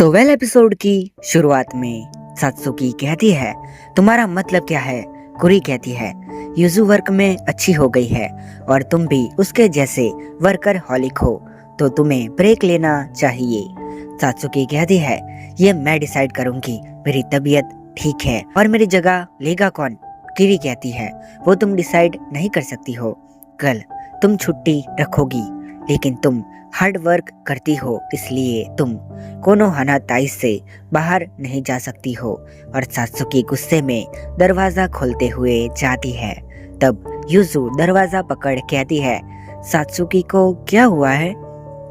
Well episode की शुरुआत में सात्सुकी कहती है, तुम्हारा मतलब क्या है? कुरी कहती है, युजु वर्क में अच्छी हो गई है और तुम भी उसके जैसे वर्कर हॉलिक हो, तो तुम्हें ब्रेक लेना चाहिए। सात्सुकी कहती है, ये मैं डिसाइड करूंगी, मेरी तबीयत ठीक है और मेरी जगह लेगा कौन? किरी कहती है, वो तुम डिसाइड नहीं कर सकती हो। कल तुम छुट्टी रखोगी, लेकिन तुम हार्ड वर्क करती हो, इसलिए तुम कोनोहाना ताई से बाहर नहीं जा सकती हो। और सात्सुकी गुस्से में दरवाजा खोलते हुए जाती है। तब युजु दरवाजा पकड़ कहती है, सात्सुकी को क्या हुआ है?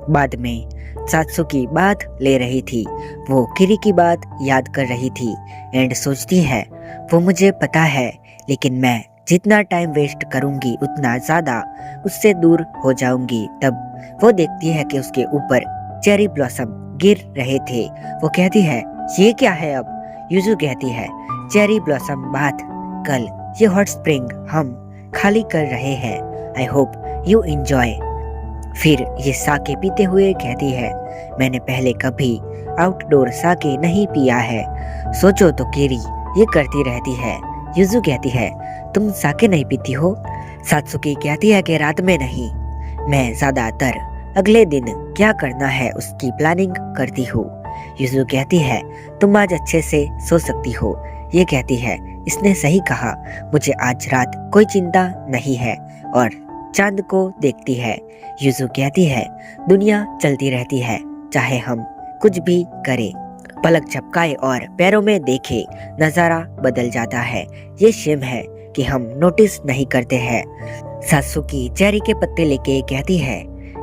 बाद में सात्सुकी बात ले रही थी, वो किरी की बात याद कर रही थी एंड सोचती है, वो मुझे पता है, लेकिन मैं जितना टाइम वेस्ट करूंगी उतना ज्यादा उससे दूर हो जाऊंगी। तब वो देखती है कि उसके ऊपर चेरी ब्लॉसम गिर रहे थे। वो कहती है, ये क्या है अब? युजु कहती है, चेरी ब्लॉसम बात, कल ये हॉट स्प्रिंग हम खाली कर रहे हैं। I hope you enjoy. फिर ये साके पीते हुए कहती है, मैंने पहले कभी आउटडोर साके नहीं पिया है। सोचो तो किरी ये करती रहती है। युजु कहती है, तुम साके नहीं पीती हो? सात्सुकी कहती है कि रात में नहीं, मैं ज्यादातर अगले दिन क्या करना है उसकी प्लानिंग करती हूँ। युजु कहती है, तुम आज अच्छे से सो सकती हो। ये कहती है, इसने सही कहा, मुझे आज रात कोई चिंता नहीं है। और चांद को देखती है। युजु कहती है, दुनिया चलती रहती है, चाहे हम कुछ भी करें। पलक झपकाए और पैरों में देखे, नजारा बदल जाता है। ये शेम है कि हम नोटिस नहीं करते हैं। सात्सुकी चेरी के पत्ते लेके कहती है,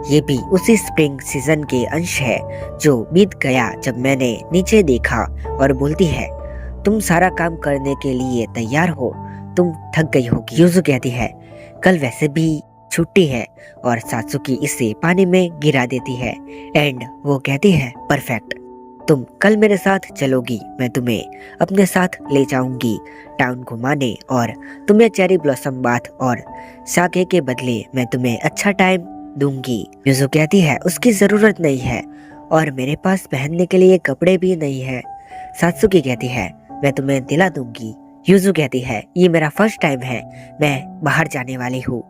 ये भी उसी स्प्रिंग सीजन के अंश है जो बीत गया जब मैंने नीचे देखा। और बोलती है, तुम सारा काम करने के लिए तैयार हो, तुम थक गई होगी। युजु कहती है, कल वैसे भी छुट्टी है। और सात्सुकी इसे पानी में गिरा देती है एंड वो कहती है, परफेक्ट, तुम कल मेरे साथ चलोगी, मैं तुम्हें अपने साथ ले जाऊंगी टाउन घुमाने और तुम्हें चेरी ब्लॉसम बाथ और साके के बदले मैं तुम्हें अच्छा टाइम दूंगी। युजु कहती है, उसकी जरूरत नहीं है और मेरे पास पहनने के लिए कपड़े भी नहीं है। सात्सुकी कहती है, मैं तुम्हें दिला दूंगी। युजु कहती है, ये मेरा फर्स्ट टाइम है, मैं बाहर जाने वाली हूँ।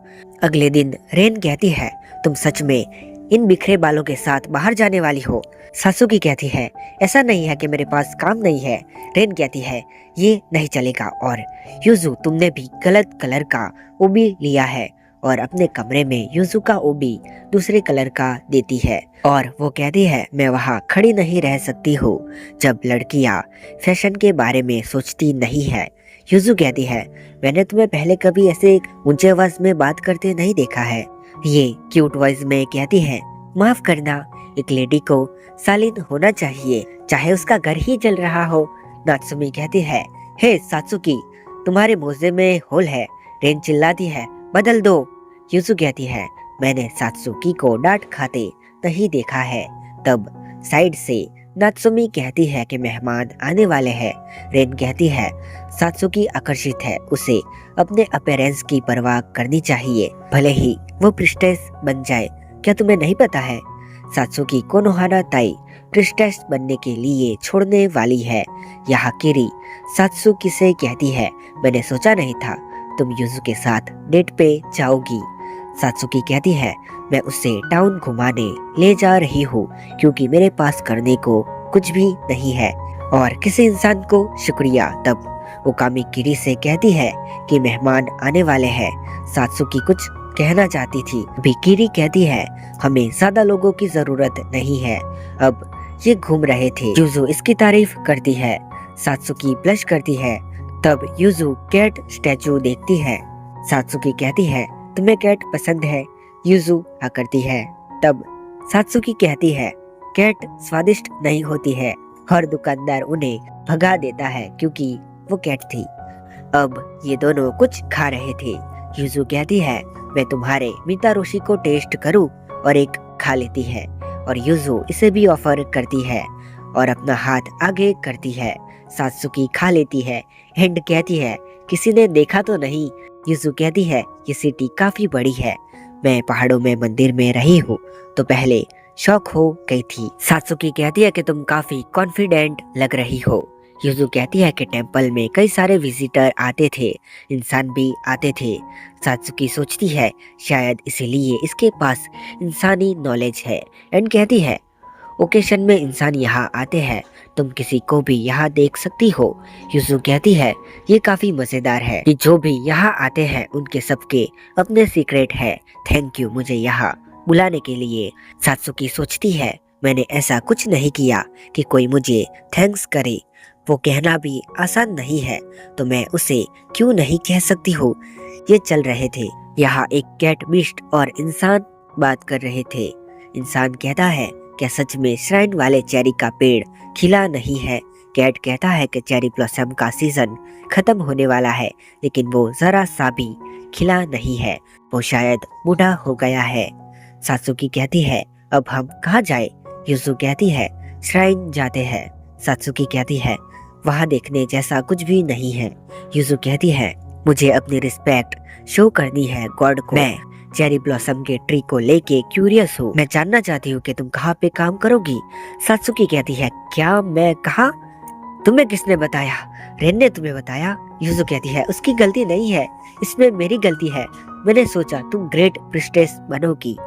अगले दिन रेन कहती है, तुम सच में इन बिखरे बालों के साथ बाहर जाने वाली हो? सात्सुकी कहती है, ऐसा नहीं है कि मेरे पास काम नहीं है। रेन कहती है, ये नहीं चलेगा। और युजु, तुमने भी गलत कलर का ओबी लिया है। और अपने कमरे में युजु का ओबी दूसरे कलर का देती है और वो कहती है, मैं वहाँ खड़ी नहीं रह सकती हूँ जब लड़कियाँ फैशन के बारे में सोचती नहीं है। युजु कहती है, मैंने तुम्हें पहले कभी ऐसे ऊंचे आवाज में बात करते नहीं देखा है। ये क्यूट वॉइस में कहती है, माफ करना, एक लेडी को शालीन होना चाहिए, चाहे उसका घर ही जल रहा हो। नात्सुमी कहती है, हे सात्सुकी, तुम्हारे मोजे में होल है। रेन चिल्लाती है, बदल दो। युजु कहती है, मैंने सात्सुकी को डांट खाते नहीं देखा है। तब साइड से नात्सुमी कहती है कि मेहमान आने वाले हैं। रेन कहती है, सात्सुकी आकर्षित है, उसे अपने अपीयरेंस की परवाह करनी चाहिए, भले ही वो प्रिस्टेस बन जाए। क्या तुम्हें नहीं पता है? सात्सुकी कोनोहाना ताई प्रिस्टेस बनने के लिए छोड़ने वाली है। यहाँ किरी सात्सुकी से कहती है, मैंने सोचा नहीं था तुम युजु के साथ डेट पे जाओगी। सात्सुकी कहती है, मैं उसे टाउन घुमाने ले जा रही हूँ क्योंकि मेरे पास करने को कुछ भी नहीं है और किसी इंसान को शुक्रिया। तब ओकामी किरी से कहती है कि मेहमान आने वाले हैं। सात्सुकी कुछ कहना चाहती थी, अभी किरी कहती है, हमें ज्यादा लोगों की जरूरत नहीं है, अब ये घूम रहे थे। युजु इसकी तारीफ करती है। सात्सुकी ब्लश करती है। तब युजु कैट स्टैचू देखती है। सात्सुकी कहती है, तुम्हें कैट पसंद है? युजु हाँ करती है। तब सात्सुकी कहती है, कैट स्वादिष्ट नहीं होती है और दुकानदार उन्हें भगा देता है क्योंकि वो कैट थी। अब ये दोनों कुछ खा रहे थे। युजु कहती है, मैं तुम्हारे मितारोशी को टेस्ट करूं, और एक खा लेती है और युजु इसे भी ऑफर करती है और अपना हाथ आगे करती है। सात्सुकी खा लेती है एंड कहती है, किसी ने देखा तो नहीं? युजु कहती है, ये सिटी काफी बड़ी है, मैं पहाड़ों में मंदिर में रही हूँ तो पहले शॉक हो गई थी। सात्सुकी कहती है कि तुम काफी कॉन्फिडेंट लग रही हो। यूजू कहती है कि टेंपल में कई सारे विजिटर आते थे, इंसान भी आते थे। सात्सुकी सोचती है शायद इसीलिए इसके पास इंसानी नॉलेज है, एंड कहती है ओकेशन में इंसान यहाँ आते हैं, तुम किसी को भी यहाँ देख सकती हो। यूजू कहती है ये काफी मजेदार है कि जो भी यहाँ आते हैं उनके सबके अपने सीक्रेट है। थैंक यू मुझे यहाँ बुलाने के लिए। सात्सुकी सोचती है मैंने ऐसा कुछ नहीं किया कि कोई मुझे थैंक्स करे, वो कहना भी आसान नहीं है, तो मैं उसे क्यों नहीं कह सकती हूँ। ये चल रहे थे, यहाँ एक कैट बिस्ट और इंसान बात कर रहे थे। इंसान कहता है क्या सच में श्राइन वाले चेरी का पेड़ खिला नहीं है। कैट कहता है कि चेरी ब्लॉसम का सीजन खत्म होने वाला है, लेकिन वो जरा सा भी खिला नहीं है, वो शायद बूढ़ा हो गया है। सात्सुकी कहती है अब हम कहाँ जाए। यूजू कहती है श्राइन जाते हैं। सात्सुकी कहती है वहाँ देखने जैसा कुछ भी नहीं है। यूजू कहती है मुझे अपनी रिस्पेक्ट शो करनी है गॉड को। मैं चेरी ब्लॉसम के ट्री को लेके क्यूरियस हूँ, मैं जानना चाहती हूँ कि तुम कहाँ पे काम करोगी। सात्सुकी कहती है क्या मैं कहा, तुम्हें किसने बताया, रेन ने तुम्हें बताया। यूजू कहती है उसकी गलती नहीं है, इसमें मेरी गलती है, मैंने सोचा तुम ग्रेट प्रिस्टेस बनोगी।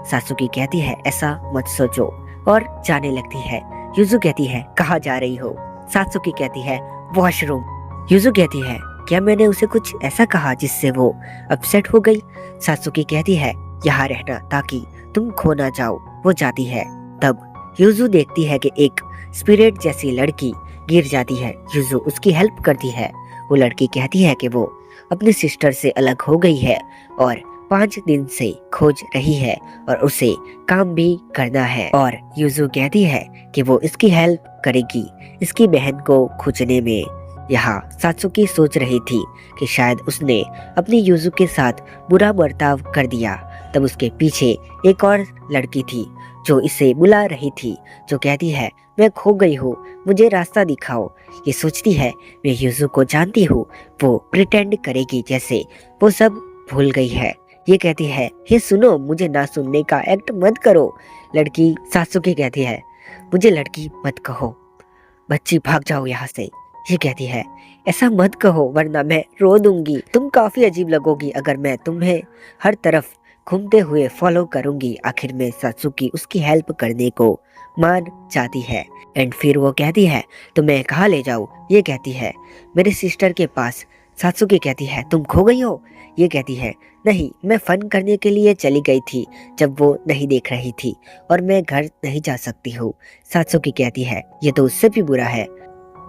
सात्सुकी कहती है ऐसा मत सोचो और जाने लगती है। यूजू कहती है कहाँ जा रही हो। सात्सुकी कहती है वॉशरूम। यूजू कहती है क्या मैंने उसे कुछ ऐसा कहा जिससे वो अपसेट हो गई। सात्सुकी कहती है यहाँ रहना ताकि तुम खो ना जाओ। वो जाती है, तब यूजू देखती है कि एक स्पिरिट जैसी लड़की गिर जाती है। यूजू उसकी हेल्प करती है। वो लड़की कहती है कि वो अपनी सिस्टर से अलग हो गई है और 5 दिन से खोज रही है और उसे काम भी करना है, और यूजू कहती है कि वो इसकी हेल्प करेगी इसकी बहन को खोजने में। यहाँ सात्सुकी सोच रही थी कि शायद उसने अपनी यूजू के साथ बुरा बर्ताव कर दिया। तब उसके पीछे एक और लड़की थी जो इसे बुला रही थी, जो कहती है मैं खो गई हूँ, मुझे रास्ता दिखाओ। ये सोचती है मैं यूजू को जानती हूँ, वो प्रिटेंड करेगी जैसे वो सब भूल गई है। ये कहती है हे सुनो, मुझे ना सुनने का एक्ट मत करो। लड़की सात्सुकी कहती है मुझे लड़की मत कहो, बच्ची भाग जाओ यहाँ से। ये कहती है ऐसा मत कहो वरना मैं रो दूंगी, तुम काफी अजीब लगोगी अगर मैं तुम्हें हर तरफ घूमते हुए फॉलो करूंगी। आखिर में सात्सुकी उसकी हेल्प करने को मान जाती है, एंड फिर वो कहती है तो मैं कहाँ ले जाऊँ। ये कहती है मेरे सिस्टर के पास। सात्सुकी कहती है तुम खो गई हो। ये कहती है नहीं, मैं फन करने के लिए चली गई थी जब वो नहीं देख रही थी, और मैं घर नहीं जा सकती हूँ। सात्सुकी कहती है ये तो उससे भी बुरा है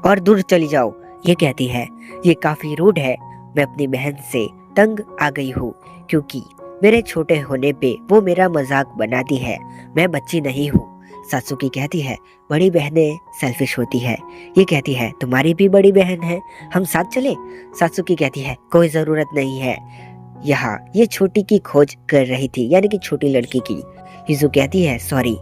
और दूर चली जाओ। ये कहती है ये काफी रूड है, मैं अपनी बहन से तंग आ गई हूँ क्योंकि मेरे छोटे होने पे वो मेरा मजाक बनाती है, मैं बच्ची नहीं हूँ। सात्सुकी कहती है बड़ी बहनें सेल्फिश होती है। ये कहती है तुम्हारी भी बड़ी बहन है, हम साथ चले। सात्सुकी कहती है कोई जरूरत नहीं है, यहाँ ये छोटी की खोज कर रही थी, यानी कि छोटी लड़की की। यूजू कहती है सॉरी,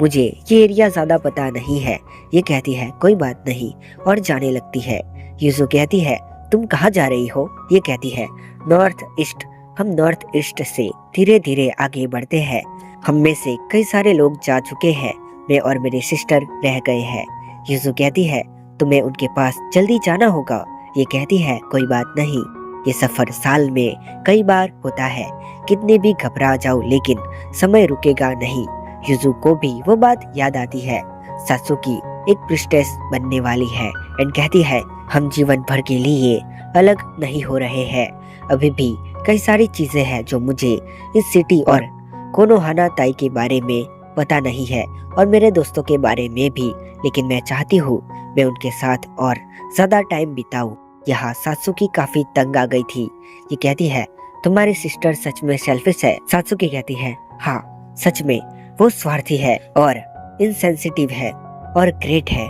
मुझे ये एरिया ज्यादा पता नहीं है। ये कहती है कोई बात नहीं, और जाने लगती है। यूजू कहती है तुम कहाँ जा रही हो। ये कहती है नॉर्थ ईस्ट। हम नॉर्थ ईस्ट से धीरे धीरे आगे बढ़ते हैं, हम में से कई सारे लोग जा चुके हैं, मैं और मेरी सिस्टर रह गए हैं। यूजू कहती है तुम्हें उनके पास जल्दी जाना होगा। ये कहती है कोई बात नहीं, ये सफर साल में कई बार होता है, कितने भी घबरा जाओ लेकिन समय रुकेगा नहीं। यूजू को भी वो बात याद आती है, सात्सुकी एक प्रिस्टेस बनने वाली है, एंड कहती है हम जीवन भर के लिए अलग नहीं हो रहे हैं, अभी भी कई सारी चीजें हैं जो मुझे इस सिटी और कोनोहाना ताई के बारे में पता नहीं है, और मेरे दोस्तों के बारे में भी, लेकिन मैं चाहती हूँ मैं उनके साथ और ज्यादा टाइम बिताऊं। यहाँ सात्सुकी काफी तंग आ गई थी। ये कहती है तुम्हारी सिस्टर सच में सेल्फिश है। सात्सुकी कहती है हाँ सच में, वो स्वार्थी है और इनसेंसिटिव है और ग्रेट है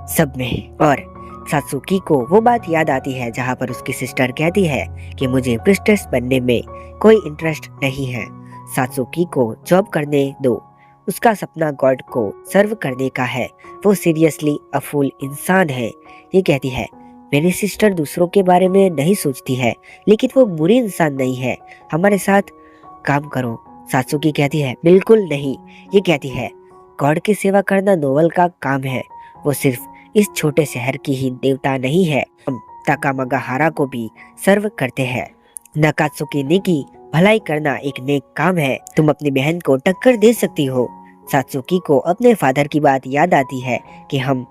सब में। और सात्सुकी को वो बात याद आती है जहाँ पर उसकी सिस्टर कहती है कि मुझे प्रिस्टेस बनने में कोई इंटरेस्ट नहीं है, सात्सुकी को जॉब करने दो, उसका सपना गॉड को सर्व करने का है, वो सीरियसली अ फूल इंसान है। ये कहती है मेरी सिस्टर दूसरों के बारे में नहीं सोचती है, लेकिन वो बुरी इंसान नहीं है, हमारे साथ काम करो। सात्सुकी कहती है बिल्कुल नहीं। ये कहती है गॉड की सेवा करना नोवल का काम है। वो सिर्फ इस छोटे शहर की ही देवता नहीं है, हम ताकामागाहारा को भी सर्व करते हैं। नाकात्सुकी ने की भलाई करना एक नेक काम है। तुम अपनी बहन को टक्कर दे सकती हो। सात्सुकी को अपने फादर की बात याद आती है कि हम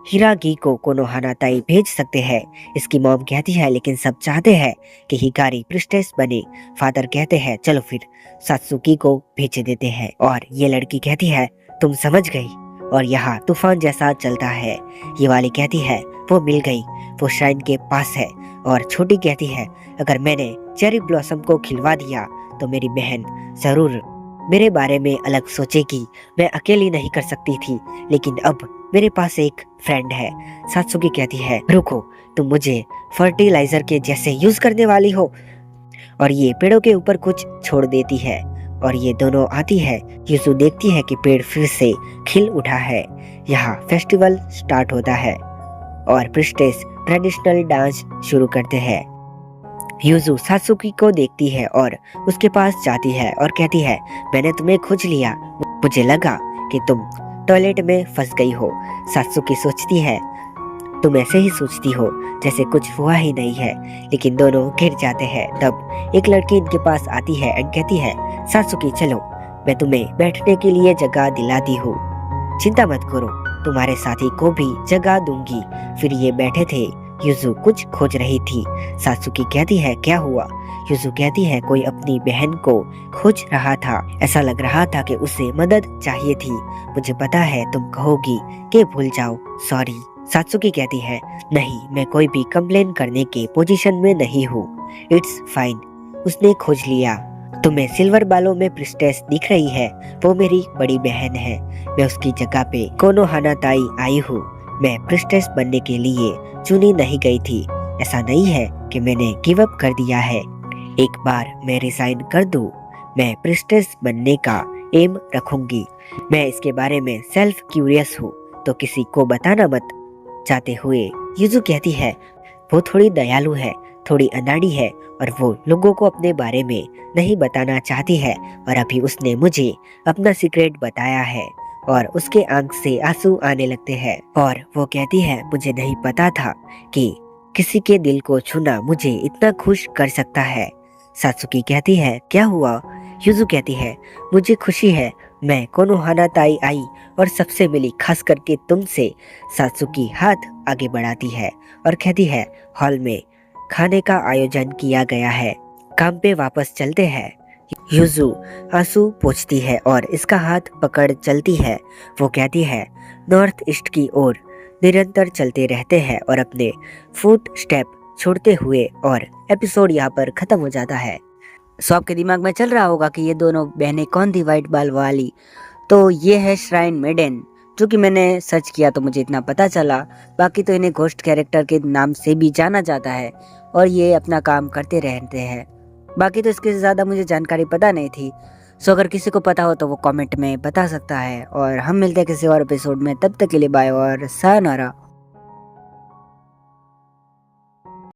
हिरागी को कोनोहानाताई भेज सकते हैं। इसकी मॉम कहती है लेकिन सब चाहते हैं कि हिकारी प्रिस्टेस बने। फादर कहते हैं चलो फिर सात्सुकी को भेज देते हैं और ये लड़की कहती है तुम समझ गई। और यहाँ तूफान जैसा चलता है। ये वाली कहती है वो मिल गई, वो श्राइन के पास है। और छोटी कहती है अगर मैंने चेरी ब्लॉसम को खिलवा दिया तो मेरी बहन जरूर मेरे बारे में अलग सोचेगी। मैं अकेली नहीं कर सकती थी, लेकिन अब मेरे पास एक फ्रेंड है। सात्सुकी कहती है रुको, तुम मुझे फर्टिलाइजर के जैसे यूज करने वाली हो। और ये पेड़ों के ऊपर कुछ छोड़ देती है और ये दोनों आती है। यूसु देखती है कि पेड़ फिर से खिल उठा है। यहाँ फेस्टिवल स्टार्ट होता है और प्रिस्टेस ट्रेडिशनल डांस शुरू करते हैं। यूजू सात्सुकी को देखती है और उसके पास जाती है और कहती है मैंने तुम्हें खोज लिया, मुझे लगा कि तुम टॉयलेट में फंस गई हो। सात्सुकी सोचती है तुम ऐसे ही सोचती हो जैसे कुछ हुआ ही नहीं है, लेकिन दोनों गिर जाते हैं। तब एक लड़की इनके पास आती है और कहती है सात्सुकी चलो, मैं तुम्हें बैठने के लिए जगह दिलाती हूँ, चिंता मत करो, तुम्हारे साथी को भी जगह दूंगी। फिर ये बैठे थे। यूजू कुछ खोज रही थी। सात्सुकी कहती है क्या हुआ? यूजू कहती है कोई अपनी बहन को खोज रहा था, ऐसा लग रहा था कि उसे मदद चाहिए थी। मुझे पता है तुम कहोगी कि भूल जाओ, सॉरी। सात्सुकी कहती है नहीं, मैं कोई भी कंप्लेन करने के पोजीशन में नहीं हूँ, इट्स फाइन। उसने खोज लिया। तुम्हें सिल्वर बालों में प्रिस्टेस दिख रही है, वो मेरी बड़ी बहन है। मैं उसकी जगह पे कोनोहानाताई आई हूँ। मैं प्रिस्टेस बनने के लिए चुनी नहीं गई थी। ऐसा नहीं है कि मैंने गिव अप कर दिया है। एक बार मैं रिजाइन कर दूं, मैं प्रिस्टेस बनने का एम रखूंगी। मैं इसके बारे में सेल्फ क्यूरियस हूँ, तो किसी को बताना मत। जाते हुए यूजू कहती है वो थोड़ी दयालु है, थोड़ी अनाड़ी है और वो लोगों को अपने बारे में नहीं बताना चाहती है। और अभी उसने मुझे अपना सीक्रेट बताया है। और उसके आंख से आंसू आने लगते हैं और वो कहती है मुझे नहीं पता था कि किसी के दिल को छूना मुझे इतना खुश कर सकता है। सात्सुकी कहती है क्या हुआ? यूजू कहती है मुझे खुशी है, मैं कोनोहानाताई आई और सबसे मिली, खास करके तुमसे। सात्सुकी हाथ आगे बढ़ाती है और कहती है हॉल में खाने का आयोजन किया गया है, काम पे वापस चलते हैं। यूजू आंसू पोंछती है और इसका हाथ पकड़ चलती है। वो कहती है नॉर्थ ईस्ट की ओर निरंतर चलते रहते हैं और अपने फुट स्टेप छोड़ते हुए, और एपिसोड यहाँ पर खत्म हो जाता है। सो आपके दिमाग में चल रहा होगा कि ये दोनों बहनें कौन थी वाइट बाल वाली। तो ये है श्राइन मेडन, जो कि मैंने सर्च किया तो मुझे इतना पता चला। बाकी तो इन्हें घोस्ट कैरेक्टर के नाम से भी जाना जाता है और ये अपना काम करते रहते हैं। बाकी तो इसके ज़्यादा मुझे जानकारी पता नहीं थी। सो अगर किसी को पता हो तो वो कमेंट में बता सकता है। और हम मिलते हैं किसी और एपिसोड में, तब तक के लिए बाय और सायोनारा।